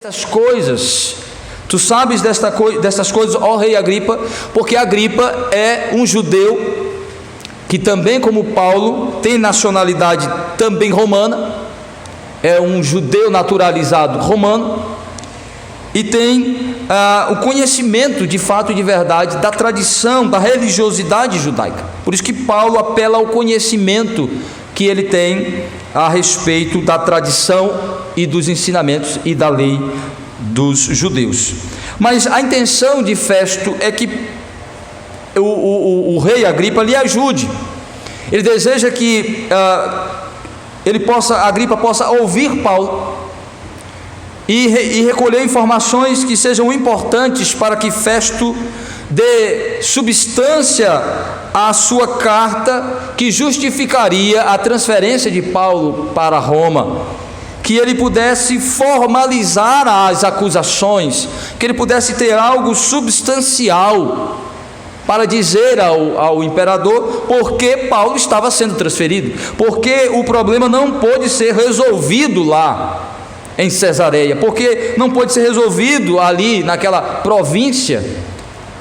Estas coisas, tu sabes dessas coisas, ó rei Agripa, porque Agripa é um judeu que também, como Paulo, tem nacionalidade também romana, é um judeu naturalizado romano e tem o conhecimento de fato e de verdade da tradição, da religiosidade judaica. Por isso que Paulo apela ao conhecimento que ele tem a respeito da tradição e dos ensinamentos e da lei dos judeus. Mas a intenção de Festo é que o rei Agripa lhe ajude. Ele deseja que Agripa possa ouvir Paulo e recolher informações que sejam importantes para que Festo dê substância à sua carta, que justificaria a transferência de Paulo para Roma, que ele pudesse formalizar as acusações, que ele pudesse ter algo substancial para dizer ao imperador porque Paulo estava sendo transferido, porque o problema não pôde ser resolvido lá em Cesareia, porque não pôde ser resolvido ali naquela província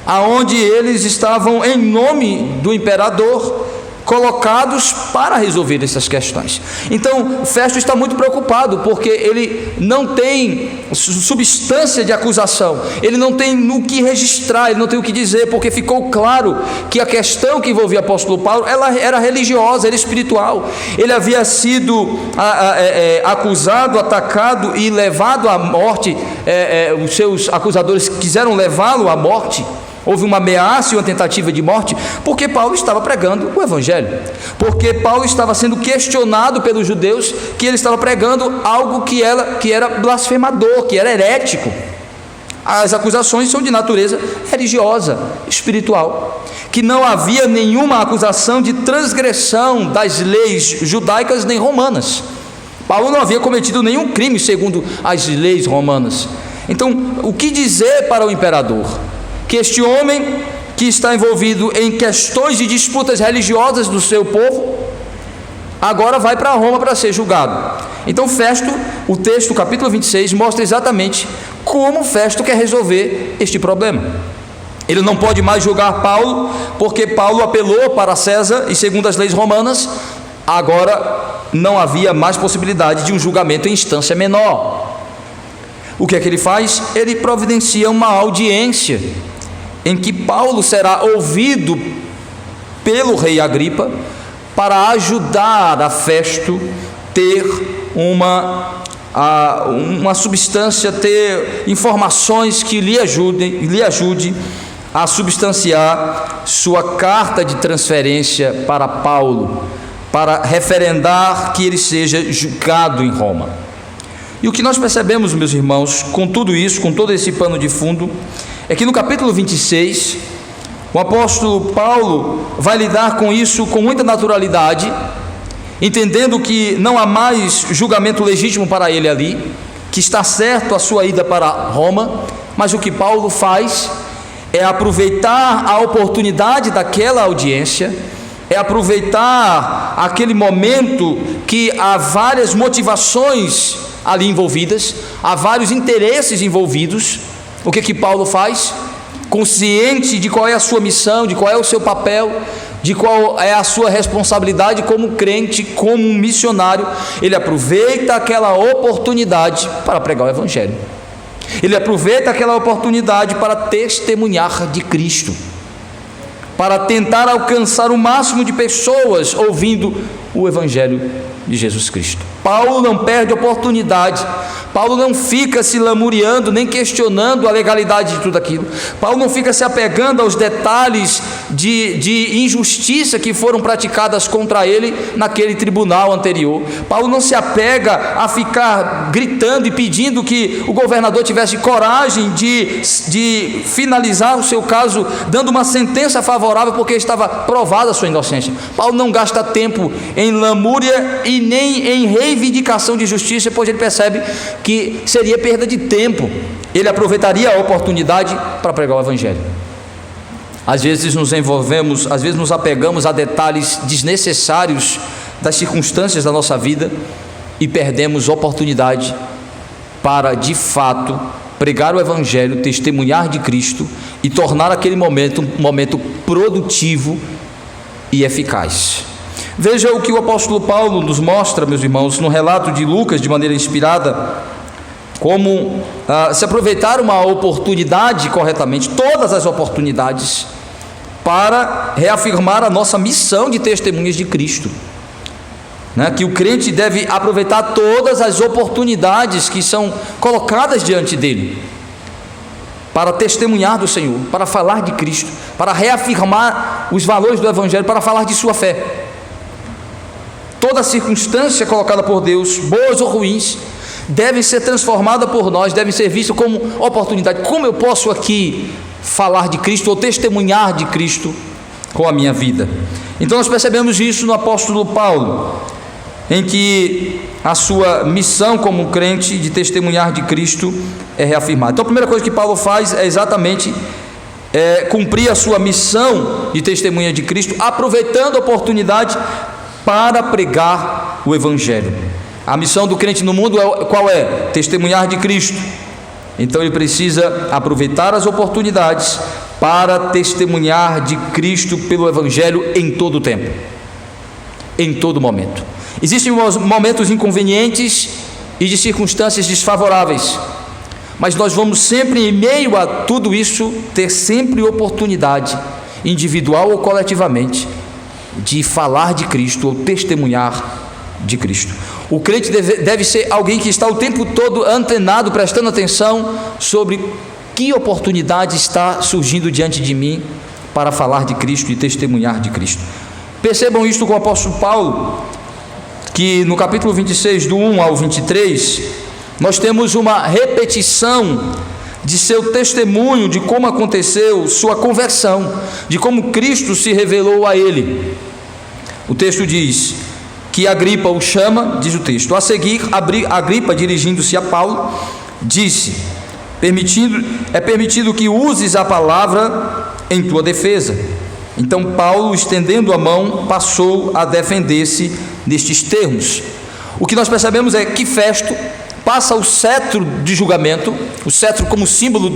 aonde eles estavam, em nome do imperador, colocados para resolver essas questões. Então Festo está muito preocupado, porque ele não tem substância de acusação, ele não tem no que registrar, ele não tem o que dizer, porque ficou claro que a questão que envolvia o apóstolo Paulo, ela era religiosa, era espiritual. Ele havia sido acusado, atacado e levado à morte. Os seus acusadores quiseram levá-lo à morte. Houve uma ameaça e uma tentativa de morte, porque Paulo estava pregando o Evangelho, porque Paulo estava sendo questionado pelos judeus, que ele estava pregando algo que era blasfemador, que era herético. As acusações são de natureza religiosa, espiritual, que não havia nenhuma acusação de transgressão das leis judaicas nem romanas. Paulo não havia cometido nenhum crime segundo as leis romanas. Então, o que dizer para o imperador? Que este homem que está envolvido em questões de disputas religiosas do seu povo, agora vai para Roma para ser julgado. Então Festo, o texto, capítulo 26, mostra exatamente como Festo quer resolver este problema. Ele não pode mais julgar Paulo, porque Paulo apelou para César, e segundo as leis romanas, agora não havia mais possibilidade de um julgamento em instância menor. O que é que ele faz? Ele providencia uma audiência em que Paulo será ouvido pelo rei Agripa para ajudar a Festo ter uma substância, ter informações que lhe ajude a substanciar sua carta de transferência para Paulo, para referendar que ele seja julgado em Roma. E o que nós percebemos, meus irmãos, com tudo isso, com todo esse pano de fundo, é que no capítulo 26, o apóstolo Paulo vai lidar com isso com muita naturalidade, entendendo que não há mais julgamento legítimo para ele ali, que está certo a sua ida para Roma, mas o que Paulo faz é aproveitar a oportunidade daquela audiência, é aproveitar aquele momento que há várias motivações ali envolvidas, há vários interesses envolvidos. O que Paulo faz? Consciente de qual é a sua missão, de qual é o seu papel, de qual é a sua responsabilidade como crente, como um missionário, ele aproveita aquela oportunidade para pregar o Evangelho. Ele aproveita aquela oportunidade para testemunhar de Cristo, para tentar alcançar o máximo de pessoas ouvindo o Evangelho de Jesus Cristo. Paulo não perde oportunidade. Paulo não fica se lamuriando, nem questionando a legalidade de tudo aquilo. Paulo não fica se apegando aos detalhes de injustiça que foram praticadas contra ele naquele tribunal anterior. Paulo não se apega a ficar gritando e pedindo que o governador tivesse coragem de finalizar o seu caso, dando uma sentença favorável porque estava provada a sua inocência. Paulo não gasta tempo em lamúria e nem em reivindicação de justiça, pois ele percebe que seria perda de tempo. Ele aproveitaria a oportunidade para pregar o Evangelho. Às vezes nos envolvemos, às vezes nos apegamos a detalhes desnecessários das circunstâncias da nossa vida e perdemos oportunidade para, de fato, pregar o Evangelho, testemunhar de Cristo e tornar aquele momento um momento produtivo e eficaz. Veja o que o apóstolo Paulo nos mostra, meus irmãos, no relato de Lucas, de maneira inspirada, como se aproveitar uma oportunidade corretamente, todas as oportunidades, para reafirmar a nossa missão de testemunhas de Cristo, né? Que o crente deve aproveitar todas as oportunidades que são colocadas diante dele, para testemunhar do Senhor, para falar de Cristo, para reafirmar os valores do Evangelho, para falar de sua fé. Toda circunstância colocada por Deus, boas ou ruins, devem ser transformadas por nós, devem ser vistas como oportunidade. Como eu posso aqui falar de Cristo ou testemunhar de Cristo com a minha vida? Então nós percebemos isso no apóstolo Paulo, em que a sua missão como crente de testemunhar de Cristo é reafirmada. Então a primeira coisa que Paulo faz é exatamente cumprir a sua missão de testemunha de Cristo, aproveitando a oportunidade para pregar o Evangelho. A missão do crente no mundo qual é? Testemunhar de Cristo. Então ele precisa aproveitar as oportunidades para testemunhar de Cristo pelo Evangelho em todo o tempo, em todo momento. Existem momentos inconvenientes e de circunstâncias desfavoráveis, mas nós vamos sempre, em meio a tudo isso, ter sempre oportunidade, individual ou coletivamente, de falar de Cristo ou testemunhar de Cristo. O crente deve ser alguém que está o tempo todo antenado, prestando atenção sobre que oportunidade está surgindo diante de mim para falar de Cristo e testemunhar de Cristo. Percebam isto com o apóstolo Paulo, que no capítulo 26, do 1 ao 23, nós temos uma repetição de seu testemunho, de como aconteceu sua conversão, de como Cristo se revelou a ele. O texto diz que Agripa o chama, diz o texto. A seguir, Agripa, dirigindo-se a Paulo, disse: é permitido que uses a palavra em tua defesa. Então Paulo, estendendo a mão, passou a defender-se nestes termos. O que nós percebemos é que Festo passa o cetro de julgamento, o cetro como símbolo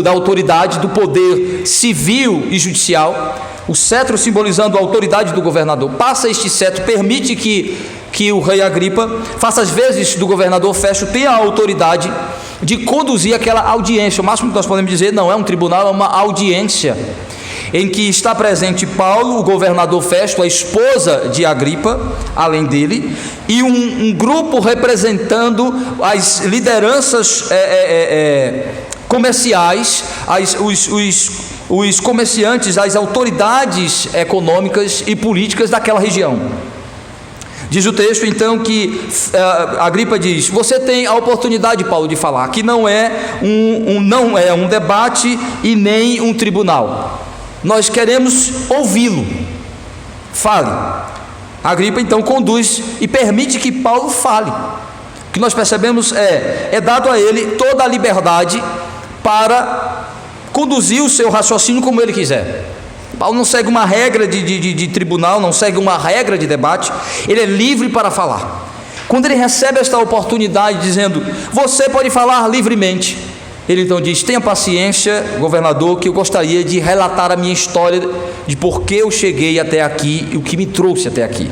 da autoridade, do poder civil e judicial, o cetro simbolizando a autoridade do governador. Passa este cetro, permite que o rei Agripa faça as vezes do governador Festo, tenha a autoridade de conduzir aquela audiência. O máximo que nós podemos dizer não é um tribunal, é uma audiência, em que está presente Paulo, o governador Festo, a esposa de Agripa, além dele, e um grupo representando as lideranças comerciais, os comerciantes, as autoridades econômicas e políticas daquela região. Diz o texto então que Agripa diz: você tem a oportunidade, Paulo, de falar, que não é um debate e nem um tribunal. Nós queremos ouvi-lo. Fale. Agripa então conduz e permite que Paulo fale. O que nós percebemos é dado a ele toda a liberdade para conduzir o seu raciocínio como ele quiser. Paulo não segue uma regra de tribunal, não segue uma regra de debate, ele é livre para falar. Quando ele recebe esta oportunidade dizendo: você pode falar livremente, ele então diz: tenha paciência, governador, que eu gostaria de relatar a minha história de por que eu cheguei até aqui e o que me trouxe até aqui.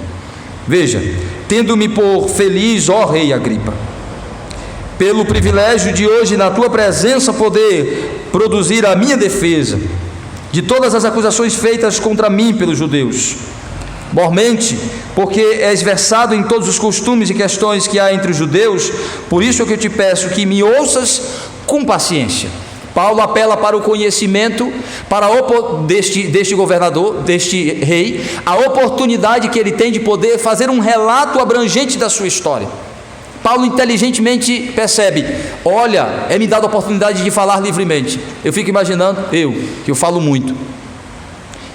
Veja: tendo-me por feliz, ó rei Agripa, pelo privilégio de hoje na tua presença poder produzir a minha defesa de todas as acusações feitas contra mim pelos judeus, mormente porque és versado em todos os costumes e questões que há entre os judeus, por isso é que eu te peço que me ouças com paciência. Paulo apela para o conhecimento deste governador, deste rei, a oportunidade que ele tem de poder fazer um relato abrangente da sua história. Paulo inteligentemente percebe: olha, é me dada a oportunidade de falar livremente. Eu fico imaginando, que eu falo muito,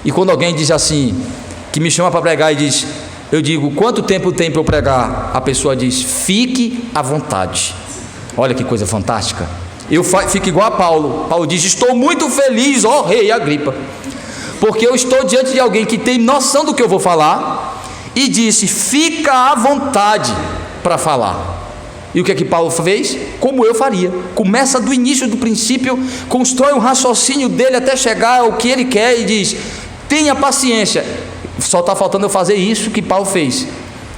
e quando alguém diz assim, que me chama para pregar e diz, eu digo: quanto tempo tem para eu pregar? A pessoa diz: fique à vontade. Olha que coisa fantástica. Eu fico igual a Paulo. Paulo diz: estou muito feliz, ó rei Agripa, porque eu estou diante de alguém que tem noção do que eu vou falar, e disse: fica à vontade para falar. E o que é que Paulo fez? Como eu faria. Começa do início, do princípio, constrói um raciocínio dele até chegar ao que ele quer e diz: tenha paciência. Só está faltando eu fazer isso que Paulo fez,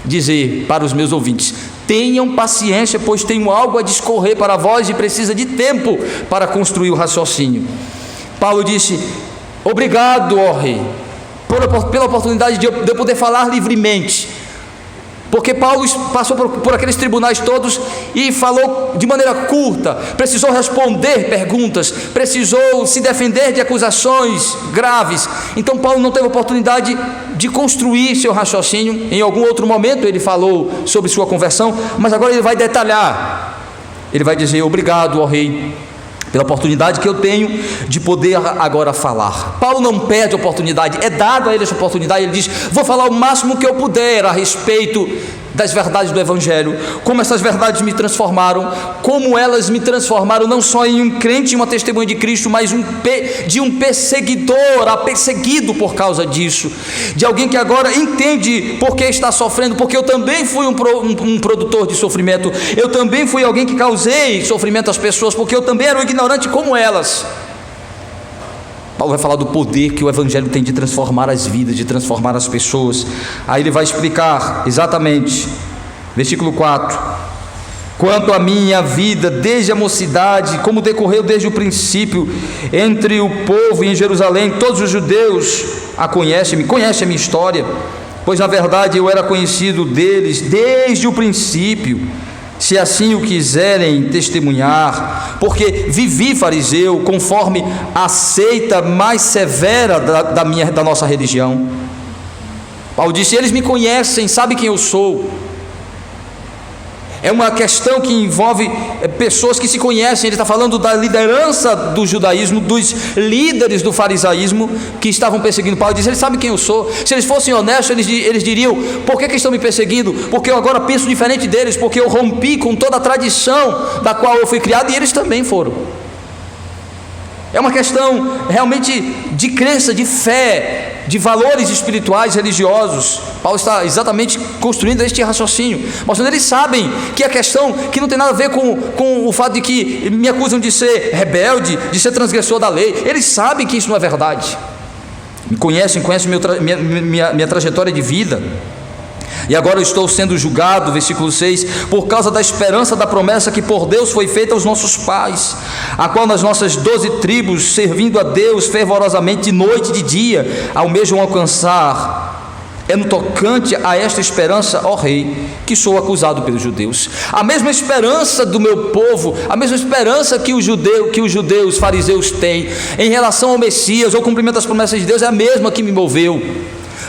dizer para os meus ouvintes: tenham paciência, pois tenho algo a discorrer para vós e precisa de tempo para construir o raciocínio. Paulo disse: obrigado, ó rei, pela oportunidade de eu poder falar livremente, porque Paulo passou por aqueles tribunais todos e falou de maneira curta, precisou responder perguntas, precisou se defender de acusações graves. Então Paulo não teve oportunidade de construir seu raciocínio. Em algum outro momento ele falou sobre sua conversão, mas agora ele vai detalhar. Ele vai dizer: obrigado, ó rei, pela oportunidade que eu tenho de poder agora falar. Paulo não perde a oportunidade, é dado a ele essa oportunidade. Ele diz: vou falar o máximo que eu puder a respeito das verdades do Evangelho, como essas verdades me transformaram, como elas me transformaram não só em um crente e uma testemunha de Cristo, mas de um perseguidor a perseguido por causa disso, de alguém que agora entende por que está sofrendo, porque eu também fui um produtor de sofrimento, eu também fui alguém que causei sofrimento às pessoas, porque eu também era um ignorante como elas. Paulo vai falar do poder que o Evangelho tem de transformar as vidas, de transformar as pessoas. Aí ele vai explicar exatamente, versículo 4: quanto à minha vida desde a mocidade, como decorreu desde o princípio entre o povo e em Jerusalém, todos os judeus conhecem a minha história, pois na verdade eu era conhecido deles desde o princípio, se assim o quiserem testemunhar, porque vivi fariseu, conforme a seita mais severa da nossa religião. Paulo disse: eles me conhecem, sabem quem eu sou. É uma questão que envolve pessoas que se conhecem. Ele está falando da liderança do judaísmo, dos líderes do farisaísmo que estavam perseguindo Paulo. Ele diz: eles sabem quem eu sou. Se eles fossem honestos, eles diriam: por que estão me perseguindo? Porque eu agora penso diferente deles, porque eu rompi com toda a tradição da qual eu fui criado, e eles também foram. É uma questão realmente de crença, de fé, de valores espirituais, religiosos. Paulo está exatamente construindo este raciocínio, mostrando: eles sabem que a questão que não tem nada a ver com o fato de que me acusam de ser rebelde, de ser transgressor da lei. Eles sabem que isso não é verdade. Me conhecem minha trajetória de vida. E agora eu estou sendo julgado, versículo 6, por causa da esperança da promessa que por Deus foi feita aos nossos pais, a qual nas nossas 12 tribos, servindo a Deus fervorosamente de noite e de dia, almejam alcançar. É no tocante a esta esperança, ó rei, que sou acusado pelos judeus. A mesma esperança do meu povo, a mesma esperança que os judeus fariseus têm em relação ao Messias, ou cumprimento das promessas de Deus, é a mesma que me moveu.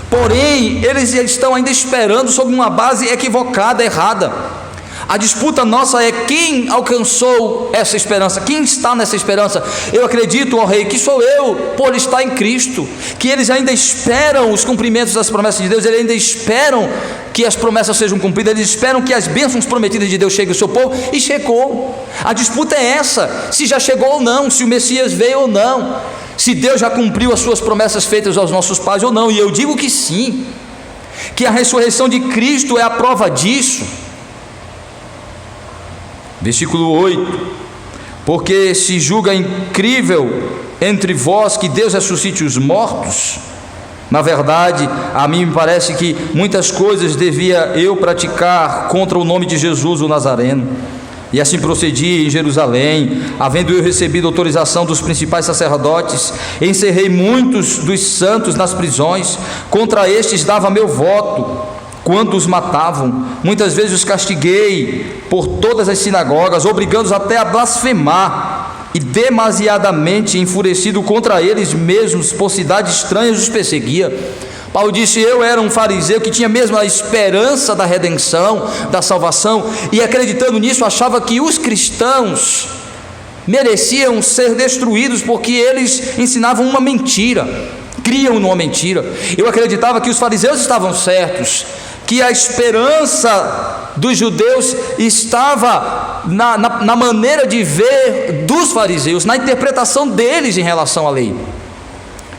Porém, eles estão ainda esperando sobre uma base equivocada, errada. A disputa nossa é quem alcançou essa esperança, quem está nessa esperança. Eu acredito, ó rei, que sou eu, por estar em Cristo, que eles ainda esperam os cumprimentos das promessas de Deus, eles ainda esperam que as promessas sejam cumpridas, eles esperam que as bênçãos prometidas de Deus cheguem ao seu povo, e chegou. A disputa é essa, se já chegou ou não, se o Messias veio ou não, se Deus já cumpriu as suas promessas feitas aos nossos pais ou não. E eu digo que sim, que a ressurreição de Cristo é a prova disso. Versículo 8: porque se julga incrível entre vós que Deus ressuscite os mortos, na verdade, a mim me parece que muitas coisas devia eu praticar contra o nome de Jesus o Nazareno. E assim procedi em Jerusalém, havendo eu recebido autorização dos principais sacerdotes, encerrei muitos dos santos nas prisões, contra estes dava meu voto, quando os matavam. Muitas vezes os castiguei por todas as sinagogas, obrigando-os até a blasfemar, e demasiadamente enfurecido contra eles mesmos, por cidades estranhas os perseguia. Paulo disse: eu era um fariseu que tinha mesmo a esperança da redenção, da salvação, e acreditando nisso achava que os cristãos mereciam ser destruídos porque eles ensinavam uma mentira, criam numa mentira. Eu acreditava que os fariseus estavam certos, que a esperança dos judeus estava na maneira de ver dos fariseus, na interpretação deles em relação à lei.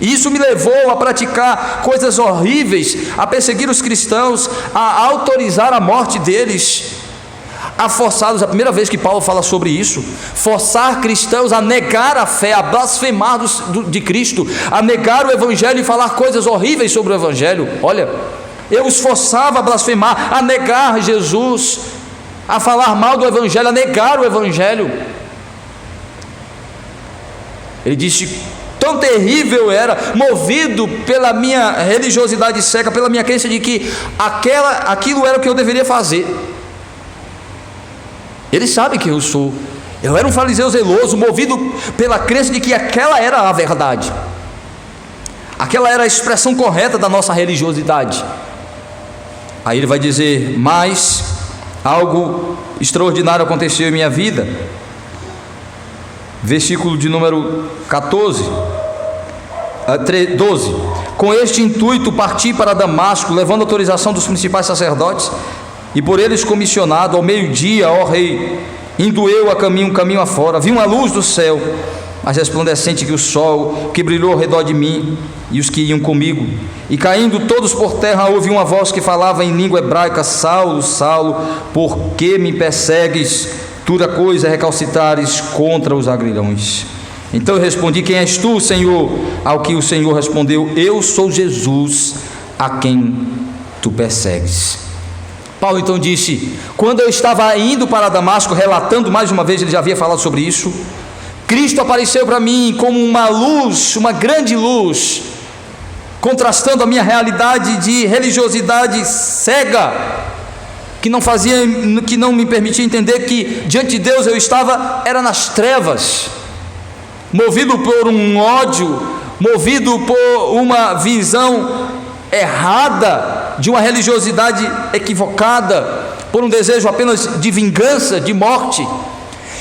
E isso me levou a praticar coisas horríveis, a perseguir os cristãos, a autorizar a morte deles, a forçá-los, a primeira vez que Paulo fala sobre isso, forçar cristãos a negar a fé, a blasfemar de Cristo, a negar o Evangelho e falar coisas horríveis sobre o Evangelho. Olha, eu os forçava a blasfemar, a negar Jesus, a falar mal do Evangelho, a negar o Evangelho. Ele disse: tão terrível era, movido pela minha religiosidade cega, pela minha crença de que aquilo era o que eu deveria fazer. Ele sabe que eu era um fariseu zeloso, movido pela crença de que aquela era a verdade, aquela era a expressão correta da nossa religiosidade. Aí ele vai dizer: mas algo extraordinário aconteceu em minha vida. Versículo de número 12: com este intuito parti para Damasco, levando autorização dos principais sacerdotes, e por eles comissionado. Ao meio-dia, ó rei, indo eu a caminho afora, vi uma luz do céu, mais resplandecente que o sol, que brilhou ao redor de mim e os que iam comigo. E caindo todos por terra, ouvi uma voz que falava em língua hebraica: Saulo, Saulo, por que me persegues? Dura coisa é recalcitrares contra os agrilhões. Então eu respondi: quem és tu, Senhor? Ao que o Senhor respondeu: eu sou Jesus, a quem tu persegues. Paulo então disse: quando eu estava indo para Damasco, relatando mais uma vez, ele já havia falado sobre isso, Cristo apareceu para mim como uma luz, uma grande luz, contrastando a minha realidade de religiosidade cega, que não me permitia entender que diante de Deus eu estava nas trevas, movido por um ódio, movido por uma visão errada de uma religiosidade equivocada, por um desejo apenas de vingança, de morte.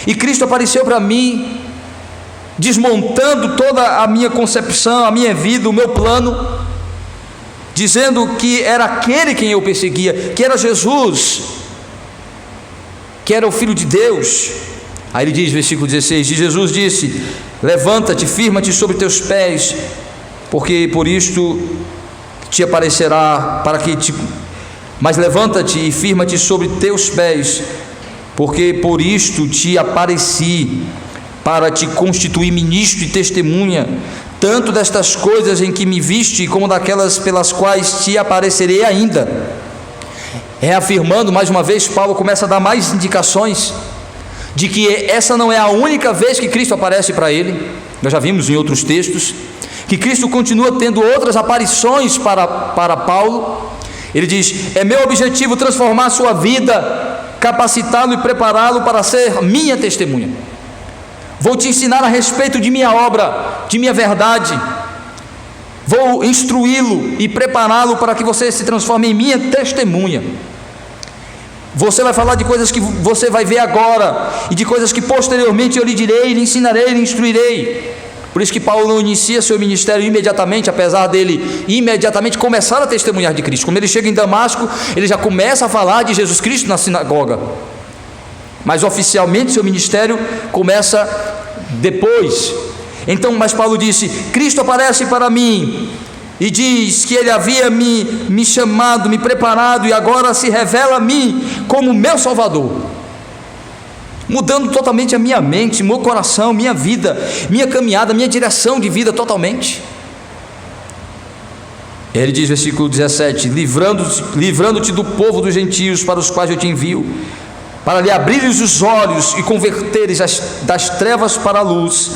E Cristo apareceu para mim, desmontando toda a minha concepção, a minha vida, o meu plano, dizendo que era aquele quem eu perseguia, que era Jesus, que era o Filho de Deus. Aí ele diz, versículo 16: e Jesus disse: levanta-te, firma-te sobre teus pés, porque por isto te aparecerá, mas levanta-te e firma-te sobre teus pés, porque por isto te apareci, para te constituir ministro e testemunha, tanto destas coisas em que me viste, como daquelas pelas quais te aparecerei ainda. Reafirmando mais uma vez, Paulo começa a dar mais indicações de que essa não é a única vez que Cristo aparece para ele. Nós já vimos em outros textos que Cristo continua tendo outras aparições para Paulo. Ele diz: é meu objetivo transformar a sua vida, capacitá-lo e prepará-lo para ser minha testemunha. Vou te ensinar a respeito de minha obra, de minha verdade. Vou instruí-lo e prepará-lo para que você se transforme em minha testemunha. Você vai falar de coisas que você vai ver agora, e de coisas que posteriormente eu lhe direi, lhe ensinarei, lhe instruirei. Por isso que Paulo não inicia seu ministério imediatamente, apesar dele imediatamente começar a testemunhar de Cristo. Quando ele chega em Damasco, ele já começa a falar de Jesus Cristo na sinagoga, mas oficialmente seu ministério começa depois. Então, mas Paulo disse: Cristo aparece para mim e diz que ele havia me chamado, me preparado, e agora se revela a mim como meu Salvador, mudando totalmente a minha mente, meu coração, minha vida, minha caminhada, minha direção de vida totalmente. Ele diz, versículo 17: livrando-te do povo dos gentios, para os quais eu te envio, para lhe abrires os olhos e converteres das trevas para a luz,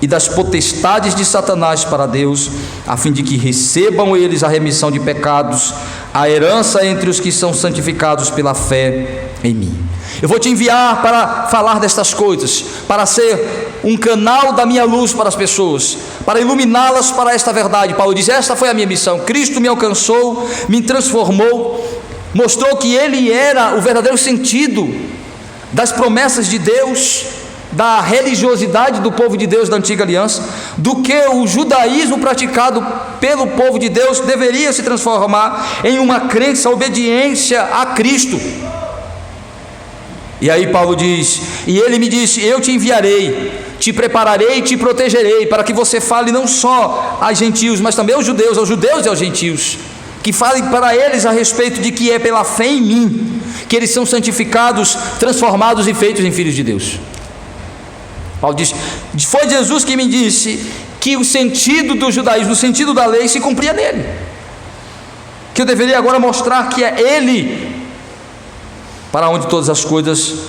e das potestades de Satanás para Deus, a fim de que recebam eles a remissão de pecados, a herança entre os que são santificados pela fé em mim. Eu vou te enviar para falar destas coisas, para ser um canal da minha luz para as pessoas, para iluminá-las para esta verdade. Paulo diz: esta foi a minha missão. Cristo me alcançou, me transformou, mostrou que Ele era o verdadeiro sentido das promessas de Deus, da religiosidade do povo de Deus da antiga aliança, do que o judaísmo praticado pelo povo de Deus deveria se transformar em uma crença, obediência a Cristo. E aí Paulo diz: e ele me disse: eu te enviarei, te prepararei e te protegerei, para que você fale não só aos gentios, mas também aos judeus e aos gentios, que fale para eles a respeito de que é pela fé em mim que eles são santificados, transformados e feitos em filhos de Deus. Paulo diz: foi Jesus que me disse que o sentido do judaísmo, o sentido da lei se cumpria nele, que eu deveria agora mostrar que é ele para onde todas as coisas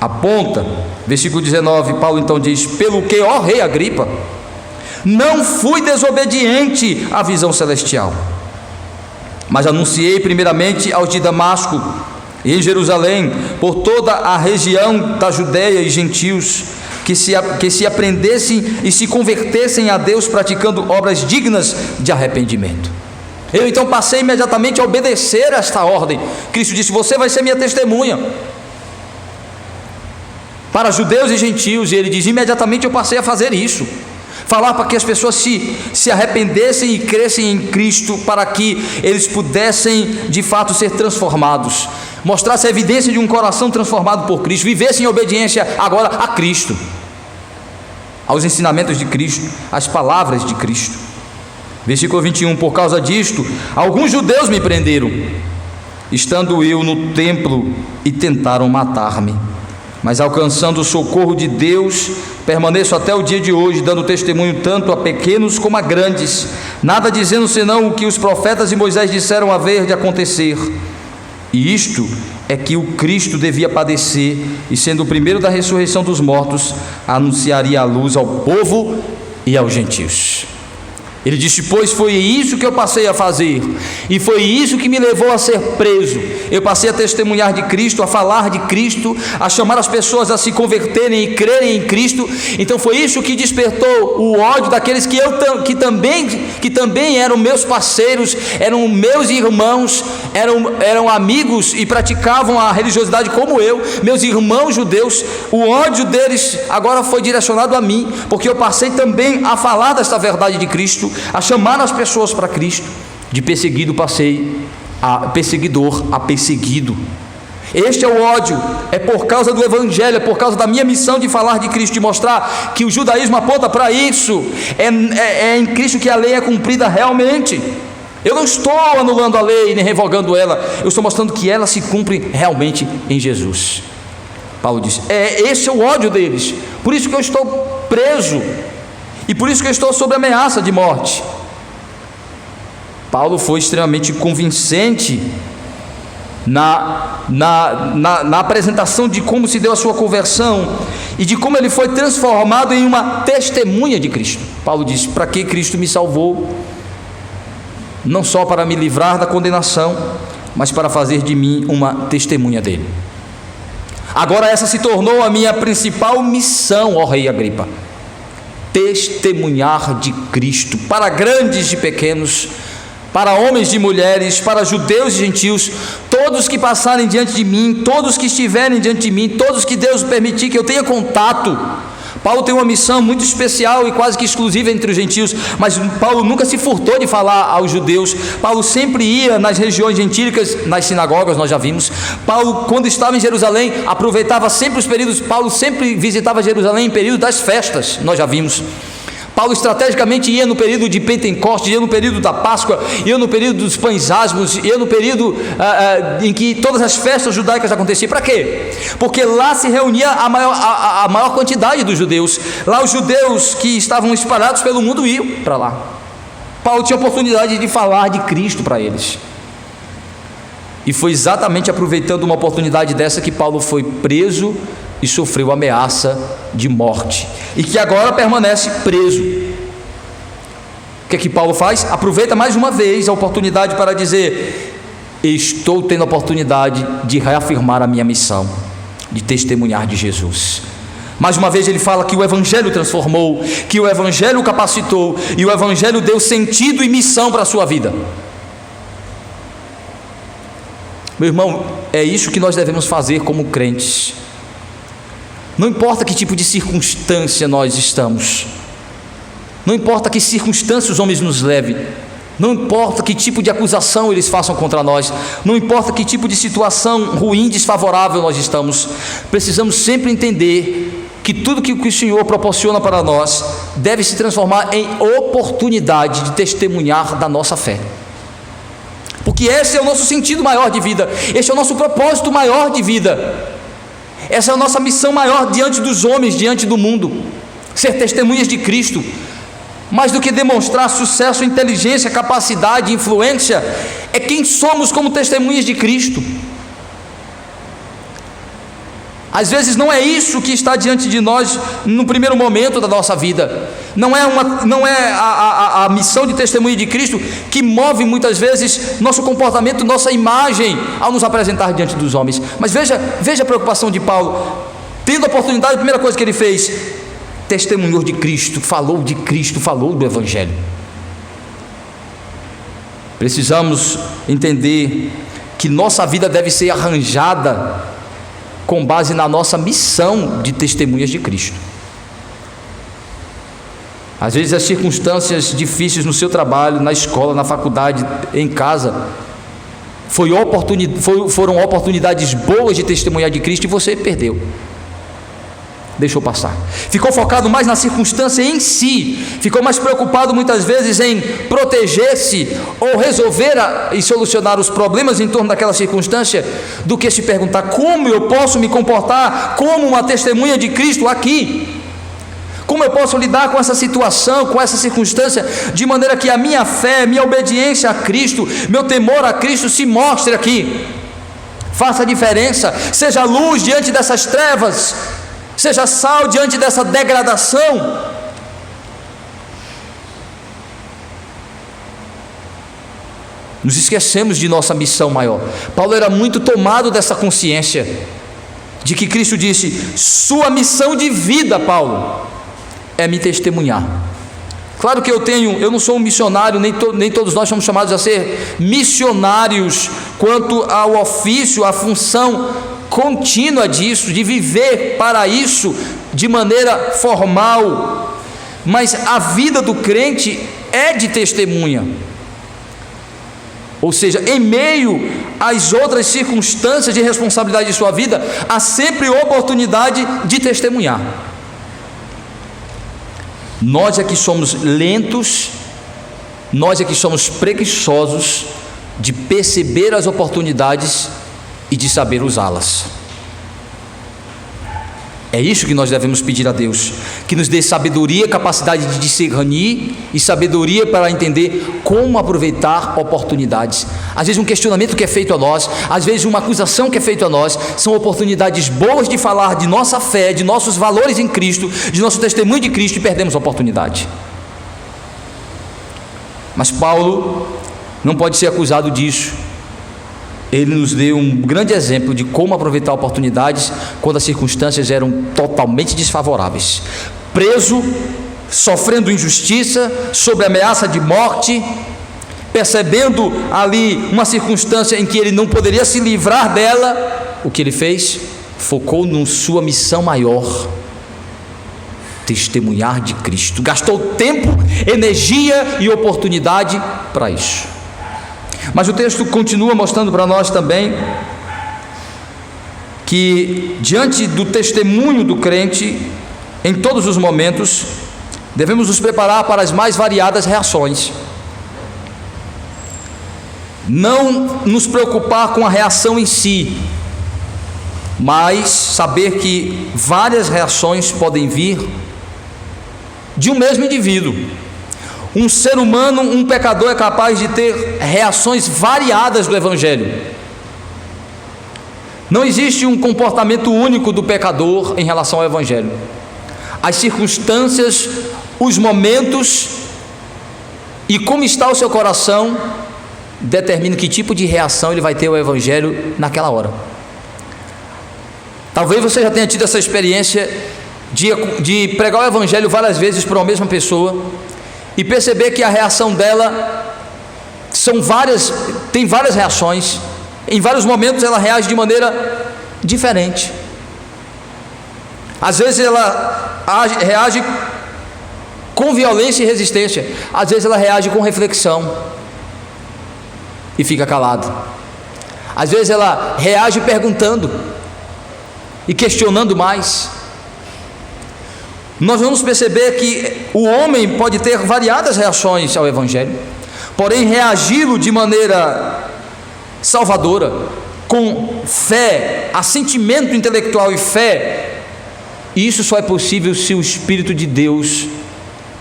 apontam. Versículo 19, Paulo então diz: pelo que, ó rei Agripa, não fui desobediente à visão celestial, mas anunciei primeiramente aos de Damasco e em Jerusalém, por toda a região da Judéia e gentios, que se aprendessem e se convertessem a Deus, praticando obras dignas de arrependimento. Eu então passei imediatamente a obedecer a esta ordem. Cristo disse: você vai ser minha testemunha para judeus e gentios. E ele diz: imediatamente eu passei a fazer isso, falar para que as pessoas se arrependessem e crescem em Cristo, para que eles pudessem de fato ser transformados, mostrasse a evidência de um coração transformado por Cristo, vivessem em obediência agora a Cristo, aos ensinamentos de Cristo, às palavras de Cristo. Versículo 21, por causa disto, alguns judeus me prenderam, estando eu no templo, e tentaram matar-me. Mas alcançando o socorro de Deus, permaneço até o dia de hoje, dando testemunho tanto a pequenos como a grandes, nada dizendo senão o que os profetas e Moisés disseram haver de acontecer. E isto é que o Cristo devia padecer, e sendo o primeiro da ressurreição dos mortos, anunciaria a luz ao povo e aos gentios. Ele disse: pois foi isso que eu passei a fazer, e foi isso que me levou a ser preso. Eu passei a testemunhar de Cristo, a falar de Cristo, a chamar as pessoas a se converterem e crerem em Cristo. Então foi isso que despertou o ódio daqueles que também eram meus parceiros, eram meus irmãos, eram amigos e praticavam a religiosidade como eu, meus irmãos judeus. O ódio deles agora foi direcionado a mim, porque eu passei também a falar desta verdade de Cristo, a chamar as pessoas para Cristo. De perseguido passei a perseguidor, a perseguido. Este é o ódio, é por causa do Evangelho, é por causa da minha missão de falar de Cristo, de mostrar que o judaísmo aponta para isso. É em Cristo que a lei é cumprida realmente. Eu não estou anulando a lei nem revogando ela, eu estou mostrando que ela se cumpre realmente em Jesus. Paulo diz: esse é o ódio deles, por isso que eu estou preso, e por isso que eu estou sob ameaça de morte. Paulo foi extremamente convincente na apresentação de como se deu a sua conversão e de como ele foi transformado em uma testemunha de Cristo. Paulo diz: para que Cristo me salvou? Não só para me livrar da condenação, mas para fazer de mim uma testemunha dele. Agora essa se tornou a minha principal missão, ó rei Agripa: testemunhar de Cristo para grandes e pequenos, para homens e mulheres, para judeus e gentios, todos que passarem diante de mim, todos que estiverem diante de mim, todos que Deus permitir que eu tenha contato. Paulo tem uma missão muito especial e quase que exclusiva entre os gentios, mas Paulo nunca se furtou de falar aos judeus. Paulo sempre ia nas regiões gentílicas, nas sinagogas, nós já vimos. Paulo, quando estava em Jerusalém, aproveitava sempre os períodos. Paulo sempre visitava Jerusalém em período das festas, nós já vimos. Paulo estrategicamente ia no período de Pentecostes, ia no período da Páscoa, ia no período dos pães asmos, ia no período em que todas as festas judaicas aconteciam. Para quê? Porque lá se reunia a maior quantidade dos judeus. Lá os judeus que estavam espalhados pelo mundo iam para lá. Paulo tinha oportunidade de falar de Cristo para eles. E foi exatamente aproveitando uma oportunidade dessa que Paulo foi preso e sofreu ameaça de morte, e que agora permanece preso. O que é que Paulo faz? Aproveita mais uma vez a oportunidade para dizer: estou tendo a oportunidade de reafirmar a minha missão, de testemunhar de Jesus. Mais uma vez ele fala que o Evangelho transformou, que o Evangelho capacitou, e o Evangelho deu sentido e missão para a sua vida. Meu irmão, é isso que nós devemos fazer como crentes. Não importa que tipo de circunstância nós estamos, não importa que circunstância os homens nos levem, não importa que tipo de acusação eles façam contra nós, não importa que tipo de situação ruim, desfavorável nós estamos, precisamos sempre entender que tudo que o Senhor proporciona para nós deve se transformar em oportunidade de testemunhar da nossa fé. porque esse é o nosso sentido maior de vida, esse é o nosso propósito maior de vida, essa é a nossa missão maior diante dos homens, diante do mundo, ser testemunhas de Cristo. Mais do que demonstrar sucesso, inteligência, capacidade, influência, é quem somos como testemunhas de Cristo. Às vezes não é isso que está diante de nós no primeiro momento da nossa vida, não é a missão de testemunha de Cristo que move muitas vezes nosso comportamento, nossa imagem ao nos apresentar diante dos homens. Mas veja a preocupação de Paulo, tendo a oportunidade, a primeira coisa que ele fez, testemunhou de Cristo, falou do Evangelho. Precisamos entender que nossa vida deve ser arranjada com base na nossa missão de testemunhas de Cristo. Às vezes as circunstâncias difíceis no seu trabalho, na escola, na faculdade, em casa, foram oportunidades boas de testemunhar de Cristo e você perdeu, deixou passar, ficou focado mais na circunstância em si, ficou mais preocupado muitas vezes em proteger-se ou resolver e solucionar os problemas em torno daquela circunstância, do que se perguntar como eu posso me comportar como uma testemunha de Cristo aqui, como eu posso lidar com essa situação, com essa circunstância, de maneira que a minha fé, minha obediência a Cristo, meu temor a Cristo se mostre aqui, faça a diferença, seja luz diante dessas trevas, seja sal diante dessa degradação. Nos esquecemos de nossa missão maior. Paulo era muito tomado dessa consciência, de que Cristo disse, sua missão de vida, Paulo, é me testemunhar. Claro que eu não sou um missionário, nem todos nós somos chamados a ser missionários, quanto ao ofício, à função contínua disso, de viver para isso de maneira formal, mas a vida do crente é de testemunha, ou seja, em meio às outras circunstâncias de responsabilidade de sua vida, há sempre oportunidade de testemunhar. Nós é que somos lentos, nós é que somos preguiçosos de perceber as oportunidades e de saber usá-las. É isso que nós devemos pedir a Deus, que nos dê sabedoria, capacidade de discernir e sabedoria para entender como aproveitar oportunidades. Às vezes um questionamento que é feito a nós, às vezes uma acusação que é feita a nós, são oportunidades boas de falar de nossa fé, de nossos valores em Cristo, de nosso testemunho de Cristo, e perdemos a oportunidade. Mas Paulo não pode ser acusado disso. Ele nos deu um grande exemplo de como aproveitar oportunidades quando as circunstâncias eram totalmente desfavoráveis. Preso, sofrendo injustiça, sob ameaça de morte, percebendo ali uma circunstância em que ele não poderia se livrar dela, o que ele fez? Focou na sua missão maior, testemunhar de Cristo. Gastou tempo, energia e oportunidade para isso. Mas o texto continua mostrando para nós também que diante do testemunho do crente, em todos os momentos, devemos nos preparar para as mais variadas reações. Não nos preocupar com a reação em si, mas saber que várias reações podem vir de um mesmo indivíduo. Um ser humano, um pecador é capaz de ter reações variadas do Evangelho. Não existe um comportamento único do pecador em relação ao Evangelho. As circunstâncias, os momentos e como está o seu coração determinam que tipo de reação ele vai ter ao Evangelho naquela hora. Talvez você já tenha tido essa experiência de pregar o Evangelho várias vezes para uma mesma pessoa e perceber que a reação dela tem várias reações. Em vários momentos ela reage de maneira diferente. Às vezes ela reage com violência e resistência, às vezes ela reage com reflexão e fica calada. Às vezes ela reage perguntando e questionando mais. Nós vamos perceber que o homem pode ter variadas reações ao Evangelho, porém reagi-lo de maneira salvadora, com fé, assentimento intelectual e fé, isso só é possível se o Espírito de Deus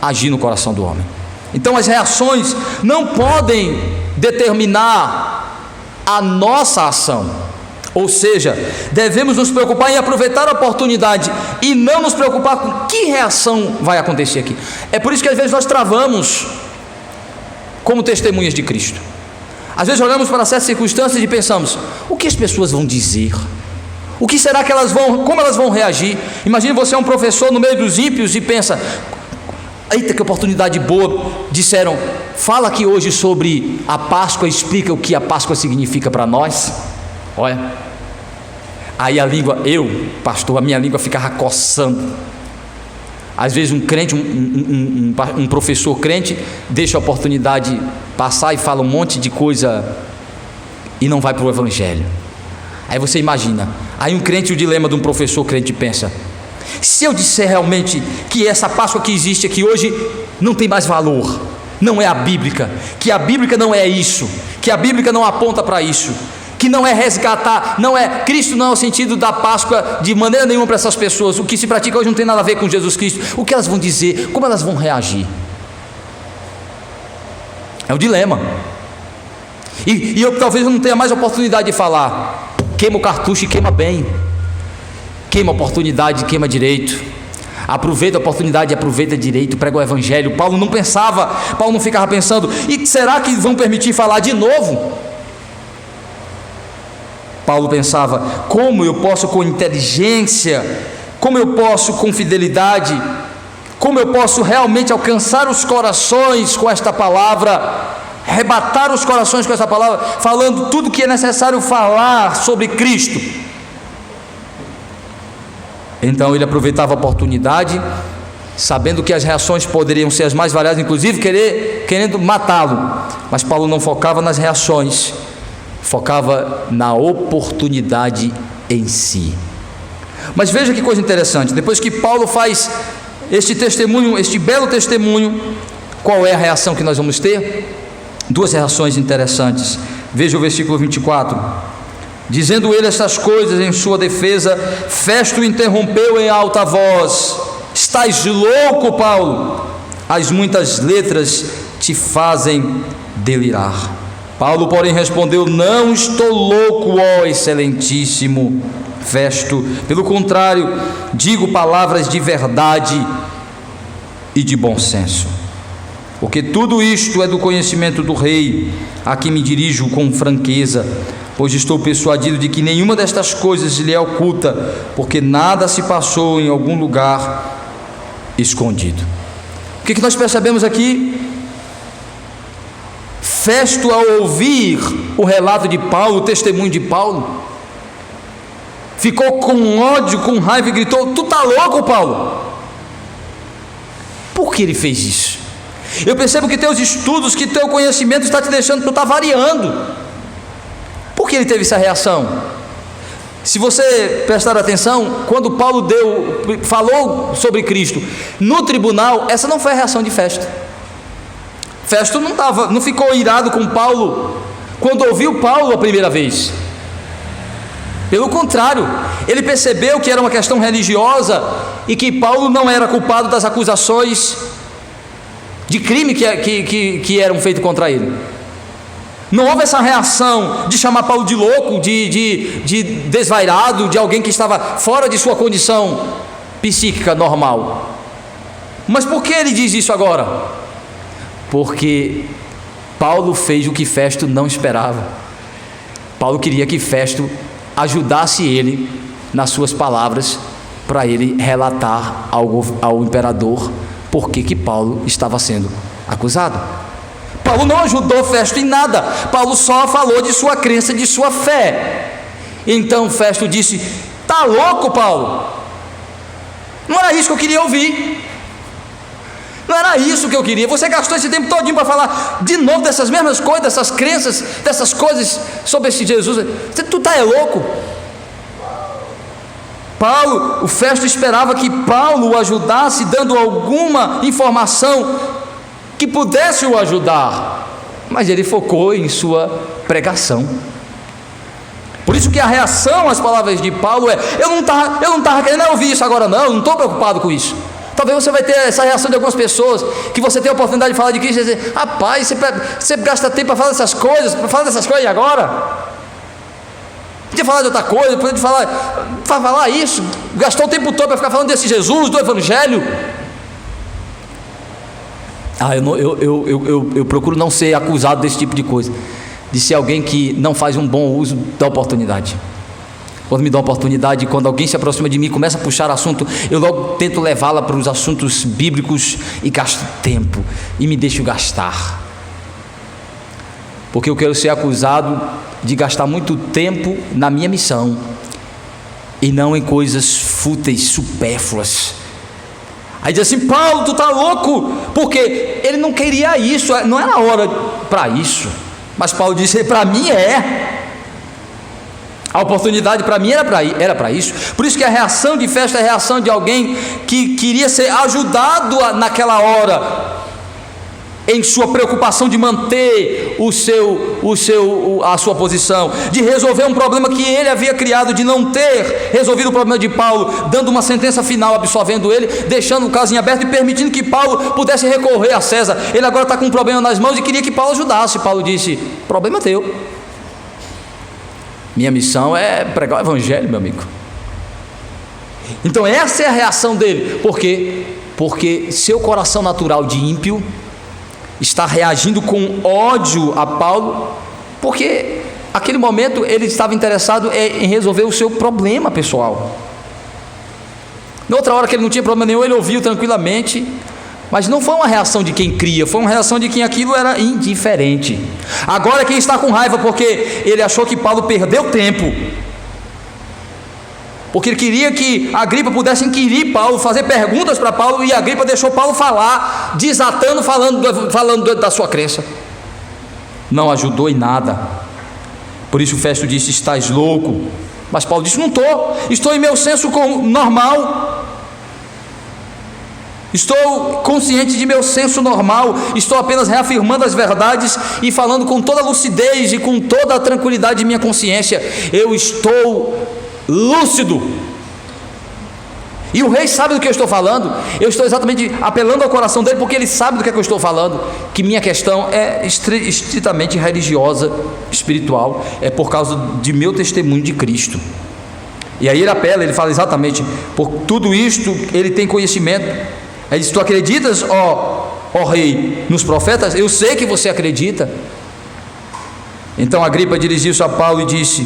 agir no coração do homem. Então as reações não podem determinar a nossa ação, ou seja, devemos nos preocupar em aproveitar a oportunidade e não nos preocupar com que reação vai acontecer aqui. É por isso que às vezes nós travamos como testemunhas de Cristo. Às vezes olhamos para certas circunstâncias e pensamos: o que as pessoas vão dizer? O que será que como elas vão reagir? Imagine você é um professor no meio dos ímpios e pensa: eita, que oportunidade boa. Disseram: fala aqui hoje sobre a Páscoa, explica o que a Páscoa significa para nós. Olha, aí a língua, pastor, a minha língua ficava coçando. Às vezes um crente, um professor crente, deixa a oportunidade passar e fala um monte de coisa e não vai para o Evangelho. Aí você imagina, aí um crente, o dilema de um professor crente pensa: se eu disser realmente que essa Páscoa que existe aqui hoje não tem mais valor, não é a bíblica, que a bíblica não é isso, que a bíblica não aponta para isso, que não é resgatar, não é, Cristo não é o sentido da Páscoa de maneira nenhuma para essas pessoas, o que se pratica hoje não tem nada a ver com Jesus Cristo, o que elas vão dizer, como elas vão reagir? É o dilema. E eu talvez não tenha mais oportunidade de falar: queima o cartucho e queima bem, queima a oportunidade e queima direito, aproveita a oportunidade e aproveita direito, prega o Evangelho. Paulo não ficava pensando: e será que vão permitir falar de novo? Paulo pensava: como eu posso com inteligência, como eu posso com fidelidade, como eu posso realmente alcançar os corações com esta palavra, arrebatar os corações com essa palavra, falando tudo que é necessário falar sobre Cristo. Então ele aproveitava a oportunidade, sabendo que as reações poderiam ser as mais variadas, inclusive querendo matá-lo. Mas Paulo não focava nas reações, focava na oportunidade em si. Mas veja que coisa interessante, depois que Paulo faz este testemunho, este belo testemunho, qual é a reação que nós vamos ter? Duas reações interessantes. Veja o versículo 24: dizendo ele estas coisas em sua defesa, Festo interrompeu em alta voz: estás louco, Paulo? As muitas letras te fazem delirar. Paulo, porém, respondeu: não estou louco, ó excelentíssimo Festo, pelo contrário, digo palavras de verdade e de bom senso, porque tudo isto é do conhecimento do rei, a quem me dirijo com franqueza, pois estou persuadido de que nenhuma destas coisas lhe é oculta, porque nada se passou em algum lugar escondido. O que nós percebemos aqui? Festo, ao ouvir o relato de Paulo, o testemunho de Paulo, ficou com ódio, com raiva e gritou: tu está louco, Paulo? Por que ele fez isso? Eu percebo que teus estudos, que teu conhecimento está te deixando, tu está variando. Por que ele teve essa reação? Se você prestar atenção, quando Paulo falou sobre Cristo no tribunal, essa não foi a reação de Festo. Festo não ficou irado com Paulo quando ouviu Paulo a primeira vez. Pelo contrário, ele percebeu que era uma questão religiosa e que Paulo não era culpado das acusações de crime que eram feitos contra ele. Não houve essa reação de chamar Paulo de louco, de desvairado, de alguém que estava fora de sua condição psíquica normal. Mas por que ele diz isso agora? Porque Paulo fez o que Festo não esperava. Paulo queria que Festo ajudasse ele nas suas palavras, para ele relatar ao imperador por que Paulo estava sendo acusado. Paulo não ajudou Festo em nada, Paulo só falou de sua crença, de sua fé. Então Festo disse: tá louco, Paulo? Não era isso que eu queria ouvir. Não era isso que eu queria. Você gastou esse tempo todinho para falar de novo dessas mesmas coisas, dessas crenças, dessas coisas sobre esse Jesus. Tu tá louco? O Festo esperava que Paulo o ajudasse, dando alguma informação que pudesse o ajudar, mas ele focou em sua pregação. Por isso que a reação às palavras de Paulo é: eu não estava querendo ouvir isso agora não estou preocupado com isso. Talvez você vai ter essa reação de algumas pessoas, que você tem a oportunidade de falar de Cristo e dizer: rapaz, você gasta tempo para falar dessas coisas, agora? Podia falar de outra coisa, podia falar isso, gastou o tempo todo para ficar falando desse Jesus, do Evangelho. Eu procuro não ser acusado desse tipo de coisa, de ser alguém que não faz um bom uso da oportunidade. Quando me dá uma oportunidade, quando alguém se aproxima de mim, começa a puxar assunto, eu logo tento levá-la para os assuntos bíblicos e gasto tempo, e me deixo gastar, porque eu quero ser acusado de gastar muito tempo na minha missão, e não em coisas fúteis, supérfluas. Aí diz assim: Paulo, tu está louco? Porque ele não queria isso, não era hora para isso. Mas Paulo disse: para mim é. A oportunidade para mim era para isso. Por isso que a reação de festa é a reação de alguém que queria ser ajudado naquela hora, em sua preocupação de manter a sua posição, de resolver um problema que ele havia criado, de não ter resolvido o problema de Paulo, dando uma sentença final, absolvendo ele, deixando o caso em aberto e permitindo que Paulo pudesse recorrer a César. Ele agora está com um problema nas mãos e queria que Paulo ajudasse. Paulo disse: problema teu, minha missão é pregar o Evangelho, meu amigo. Então essa é a reação dele. Por quê? Porque seu coração natural de ímpio está reagindo com ódio a Paulo, porque naquele momento ele estava interessado em resolver o seu problema pessoal. Na outra hora que ele não tinha problema nenhum, ele ouviu tranquilamente, mas não foi uma reação de quem cria, foi uma reação de quem aquilo era indiferente. Agora quem está com raiva porque ele achou que Paulo perdeu tempo, porque ele queria que Agripa pudesse inquirir Paulo, fazer perguntas para Paulo, e Agripa deixou Paulo falar, desatando, falando da sua crença. Não ajudou em nada. Por isso Festo disse: estás louco. Mas Paulo disse: não estou em meu senso normal, estou consciente de meu senso normal, estou apenas reafirmando as verdades e falando com toda a lucidez e com toda a tranquilidade de minha consciência. Eu estou lúcido, e o rei sabe do que eu estou falando. Eu estou exatamente apelando ao coração dele, porque ele sabe do que eu estou falando, que minha questão é estritamente religiosa, espiritual, é por causa de meu testemunho de Cristo. E aí ele apela, ele fala exatamente: por tudo isto ele tem conhecimento. Ele diz: tu acreditas, ó rei, nos profetas? Eu sei que você acredita. Então Agripa dirigiu-se a Paulo e disse: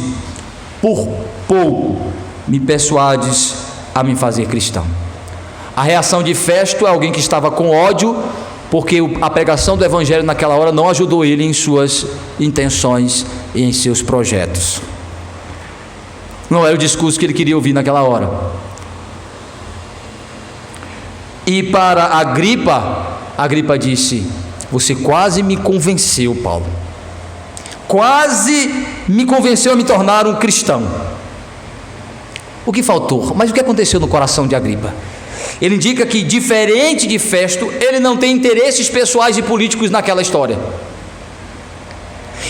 por pouco me persuades a me fazer cristão. A reação de Festo é alguém que estava com ódio, porque a pregação do Evangelho naquela hora não ajudou ele em suas intenções e em seus projetos. Não era o discurso que ele queria ouvir naquela hora. E para Agripa disse: você quase me convenceu, Paulo, quase me convenceu a me tornar um cristão. O que faltou? Mas o que aconteceu no coração de Agripa? Ele indica que, diferente de Festo, ele não tem interesses pessoais e políticos naquela história.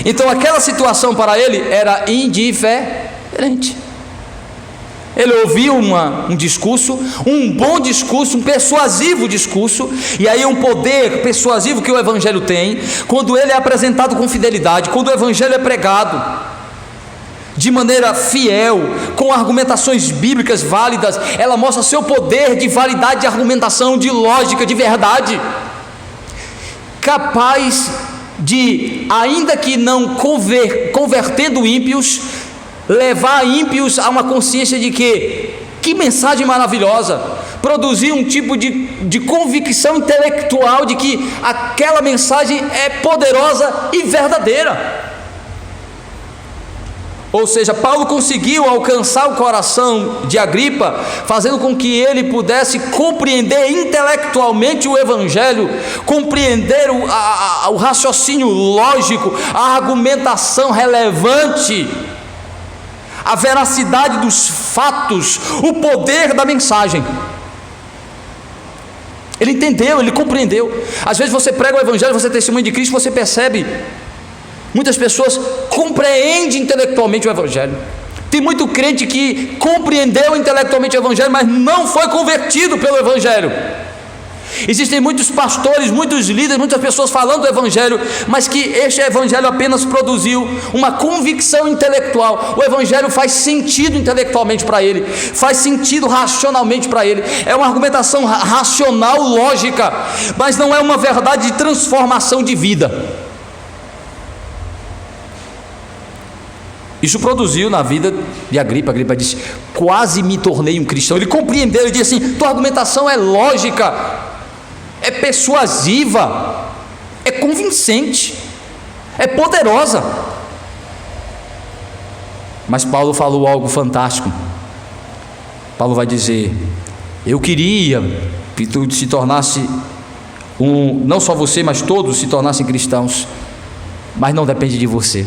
Então aquela situação para ele era indiferente. Ele ouviu um discurso, um bom discurso, um persuasivo discurso, e aí um poder persuasivo que o Evangelho tem, quando ele é apresentado com fidelidade, quando o Evangelho é pregado de maneira fiel, com argumentações bíblicas válidas, ela mostra seu poder de validade de argumentação, de lógica, de verdade, capaz de, ainda que não convertendo ímpios, levar ímpios a uma consciência de que mensagem maravilhosa, produzir um tipo de convicção intelectual de que aquela mensagem é poderosa e verdadeira. Ou seja, Paulo conseguiu alcançar o coração de Agripa, fazendo com que ele pudesse compreender intelectualmente o Evangelho, compreender o raciocínio lógico, a argumentação relevante, a veracidade dos fatos, o poder da mensagem. Ele entendeu, ele compreendeu. Às vezes você prega o Evangelho, você testemunha de Cristo, você percebe, muitas pessoas compreendem intelectualmente o Evangelho, Tem muito crente que compreendeu intelectualmente o Evangelho, mas não foi convertido pelo Evangelho. Existem muitos pastores, muitos líderes, muitas pessoas falando do Evangelho, mas que este Evangelho apenas produziu uma convicção intelectual. O Evangelho faz sentido intelectualmente para ele, faz sentido racionalmente para ele, é uma argumentação racional, lógica, mas não é uma verdade de transformação de vida. Isso produziu na vida de Agripa. Agripa disse: quase me tornei um cristão. Ele compreendeu e disse assim: tua argumentação é lógica, é persuasiva, é convincente, é poderosa. Mas Paulo falou algo fantástico. Paulo vai dizer: eu queria que tu se tornasse não só você, mas todos se tornassem cristãos, mas não depende de você.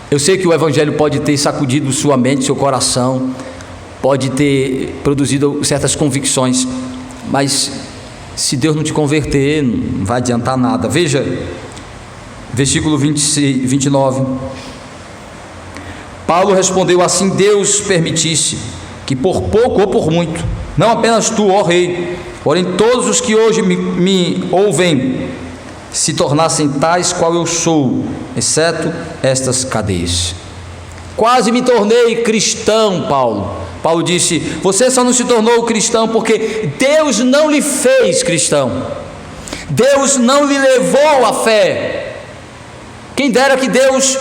Eu sei que o Evangelho pode ter sacudido sua mente, seu coração, pode ter produzido certas convicções, mas se Deus não te converter, não vai adiantar nada. Veja, versículo 29. Paulo respondeu: assim Deus permitisse que por pouco ou por muito, não apenas tu, ó rei, porém todos os que hoje me ouvem, se tornassem tais qual eu sou, exceto estas cadeias. Quase me tornei cristão, Paulo disse: você só não se tornou cristão porque Deus não lhe fez cristão, Deus não lhe levou à fé. Quem dera que Deus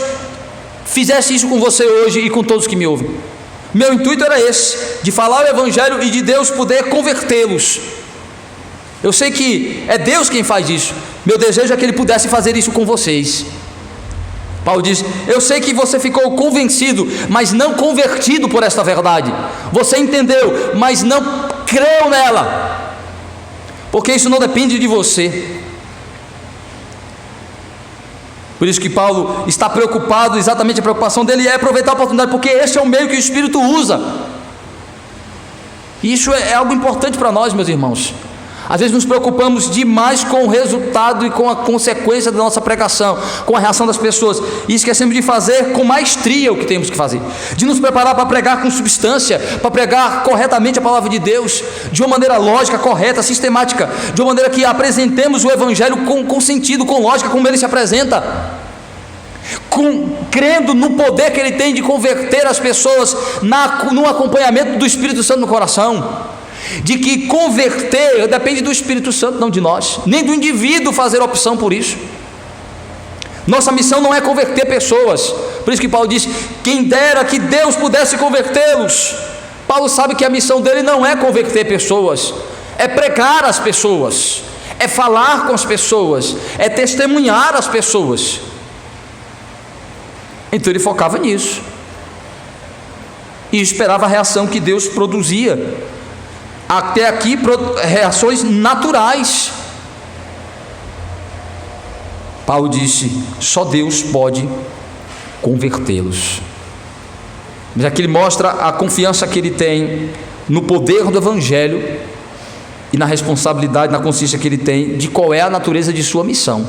fizesse isso com você hoje e com todos que me ouvem. Meu intuito era esse, de falar o Evangelho e de Deus poder convertê-los. Eu sei que é Deus quem faz isso, meu desejo é que Ele pudesse fazer isso com vocês. Paulo diz: eu sei que você ficou convencido, mas não convertido por esta verdade. Você entendeu, mas não creu nela, porque isso não depende de você. Por isso que Paulo está preocupado, exatamente a preocupação dele é aproveitar a oportunidade, porque esse é o meio que o Espírito usa. E isso é algo importante para nós, meus irmãos. Às vezes nos preocupamos demais com o resultado e com a consequência da nossa pregação, com a reação das pessoas, e esquecemos de fazer com maestria o que temos que fazer, de nos preparar para pregar com substância, para pregar corretamente a palavra de Deus, de uma maneira lógica, correta, sistemática, de uma maneira que apresentemos o Evangelho com sentido, com lógica, como ele se apresenta, crendo no poder que ele tem de converter as pessoas no acompanhamento do Espírito Santo no coração. De que converter depende do Espírito Santo, não de nós, nem do indivíduo fazer opção por isso. Nossa missão não é converter pessoas. Por isso que Paulo diz: quem dera que Deus pudesse convertê-los. Paulo sabe que a missão dele não é converter pessoas, é pregar as pessoas, é falar com as pessoas, é testemunhar as pessoas. Então ele focava nisso e esperava a reação que Deus produzia. Até aqui, reações naturais. Paulo disse: só Deus pode convertê-los. Mas aqui ele mostra a confiança que ele tem no poder do Evangelho e na responsabilidade, na consciência que ele tem de qual é a natureza de sua missão.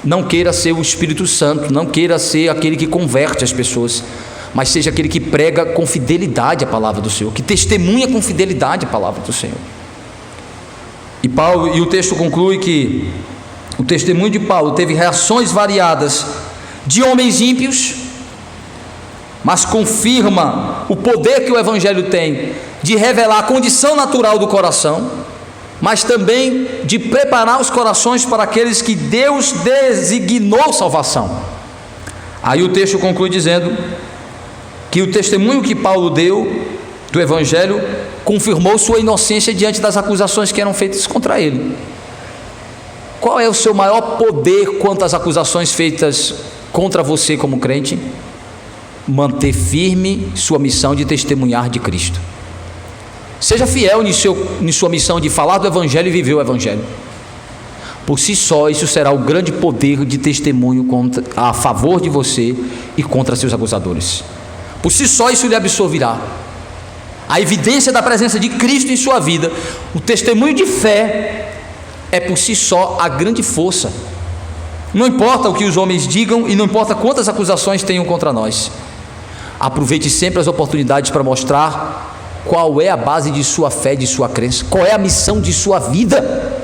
Não queira ser o Espírito Santo, não queira ser aquele que converte as pessoas, mas seja aquele que prega com fidelidade a palavra do Senhor, que testemunha com fidelidade a palavra do Senhor. E o texto conclui que o testemunho de Paulo teve reações variadas de homens ímpios, mas confirma o poder que o Evangelho tem de revelar a condição natural do coração, mas também de preparar os corações para aqueles que Deus designou salvação. Aí o texto conclui dizendo que o testemunho que Paulo deu do Evangelho confirmou sua inocência diante das acusações que eram feitas contra ele. Qual é o seu maior poder quanto às acusações feitas contra você como crente? Manter firme sua missão de testemunhar de Cristo. Seja fiel em sua missão de falar do Evangelho e viver o Evangelho. Por si só, isso será o grande poder de testemunho a favor de você e contra seus acusadores. Por si só isso lhe absolverá. A evidência da presença de Cristo em sua vida, o testemunho de fé, é por si só a grande força. Não importa o que os homens digam e não importa quantas acusações tenham contra nós. Aproveite sempre as oportunidades para mostrar qual é a base de sua fé, de sua crença, qual é a missão de sua vida.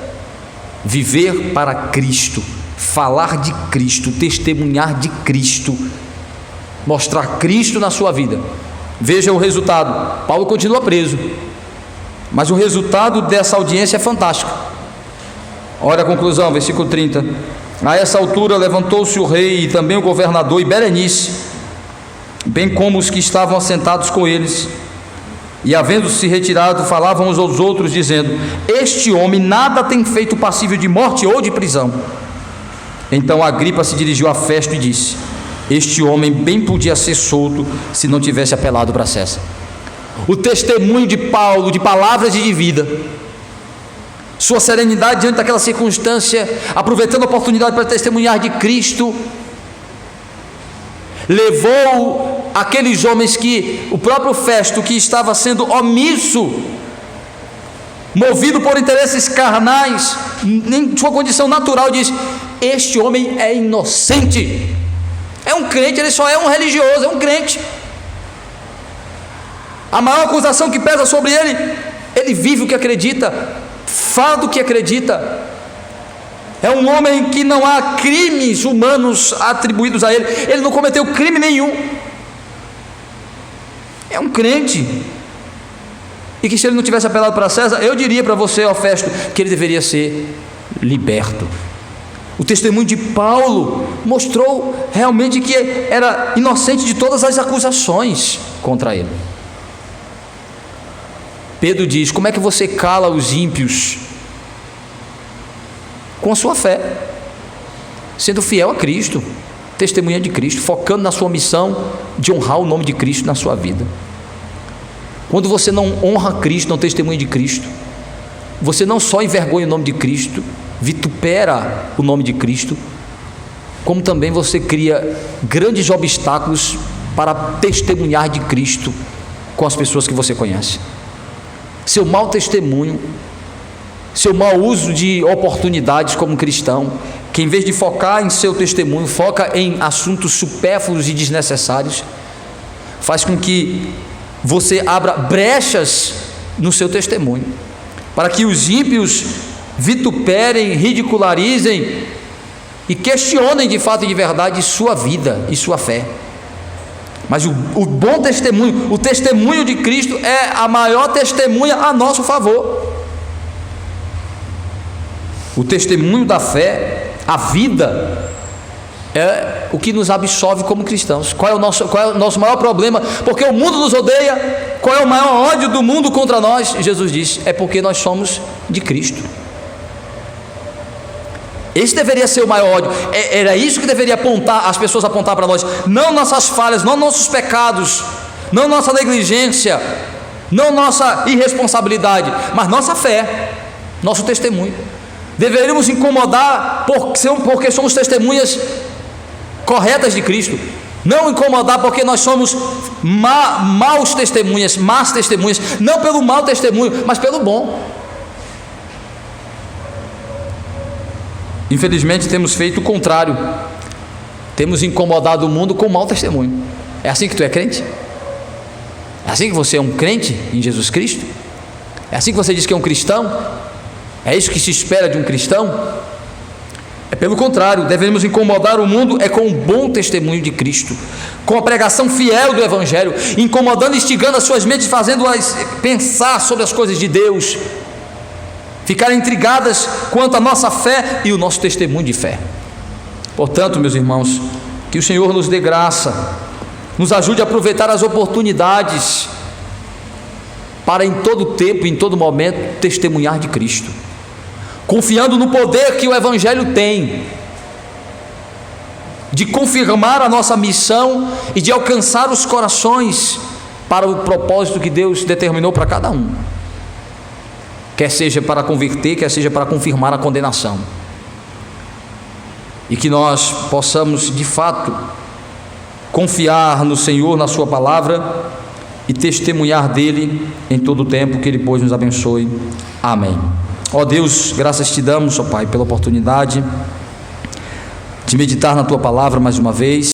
Viver para Cristo, falar de Cristo, testemunhar de Cristo, mostrar Cristo na sua vida. Veja o resultado. Paulo continua preso, mas o resultado dessa audiência é fantástico. Olha a conclusão, versículo 30. A essa altura levantou-se o rei e também o governador e Berenice, bem como os que estavam assentados com eles, e havendo-se retirado, falavam uns aos outros, dizendo: este homem nada tem feito passível de morte ou de prisão. Então Agripa se dirigiu a Festo e disse: este homem bem podia ser solto se não tivesse apelado para César. O testemunho de Paulo, de palavras e de vida, sua serenidade diante daquela circunstância, aproveitando a oportunidade para testemunhar de Cristo, levou aqueles homens que o próprio Festo, que estava sendo omisso, movido por interesses carnais, em sua condição natural, diz: este homem é inocente, é um crente, ele só é um religioso, é um crente. A maior acusação que pesa sobre ele vive o que acredita, fala do que acredita. É um homem que não há crimes humanos atribuídos a ele não cometeu crime nenhum, é um crente, e que se ele não tivesse apelado para César, eu diria para você, ó Festo, que ele deveria ser liberto. O testemunho de Paulo mostrou realmente que era inocente de todas as acusações contra ele. Pedro diz: como é que você cala os ímpios? Com a sua fé, sendo fiel a Cristo, testemunha de Cristo, focando na sua missão de honrar o nome de Cristo na sua vida. Quando você não honra Cristo, não testemunha de Cristo, você não só envergonha o nome de Cristo, vitupera o nome de Cristo, como também você cria grandes obstáculos para testemunhar de Cristo com as pessoas que você conhece. Seu mau testemunho, seu mau uso de oportunidades como cristão, que em vez de focar em seu testemunho, foca em assuntos supérfluos e desnecessários, faz com que você abra brechas no seu testemunho, para que os ímpios vituperem, ridicularizem e questionem de fato e de verdade sua vida e sua fé. Mas o bom testemunho, o testemunho de Cristo é a maior testemunha a nosso favor. O testemunho da fé, a vida, é o que nos absolve como cristãos. Qual é o nosso maior problema? Porque o mundo nos odeia. Qual é o maior ódio do mundo contra nós? Jesus disse: é porque nós somos de Cristo. Esse deveria ser o maior ódio. Era isso que deveria apontar, as pessoas apontar para nós, não nossas falhas, não nossos pecados, não nossa negligência, não nossa irresponsabilidade, mas nossa fé, nosso testemunho. Deveríamos incomodar porque somos testemunhas corretas de Cristo, não incomodar porque nós somos maus testemunhas, más testemunhas, não pelo mau testemunho, mas pelo bom. Infelizmente temos feito o contrário, temos incomodado o mundo com o mau testemunho. É assim que tu é crente? É assim que você é um crente em Jesus Cristo? É assim que você diz que é um cristão? É isso que se espera de um cristão? É pelo contrário, devemos incomodar o mundo com um bom testemunho de Cristo, com a pregação fiel do Evangelho, incomodando e instigando as suas mentes, fazendo-as pensar sobre as coisas de Deus, ficarem intrigadas quanto à nossa fé e o nosso testemunho de fé. Portanto, meus irmãos, que o Senhor nos dê graça, nos ajude a aproveitar as oportunidades para em todo tempo, em todo momento, testemunhar de Cristo, confiando no poder que o Evangelho tem de confirmar a nossa missão e de alcançar os corações para o propósito que Deus determinou para cada um, quer seja para converter, quer seja para confirmar a condenação, e que nós possamos de fato confiar no Senhor, na sua palavra, e testemunhar dele em todo o tempo. Que ele pois nos abençoe. Amém. Ó Deus, graças te damos, ó Pai, pela oportunidade de meditar na tua palavra mais uma vez.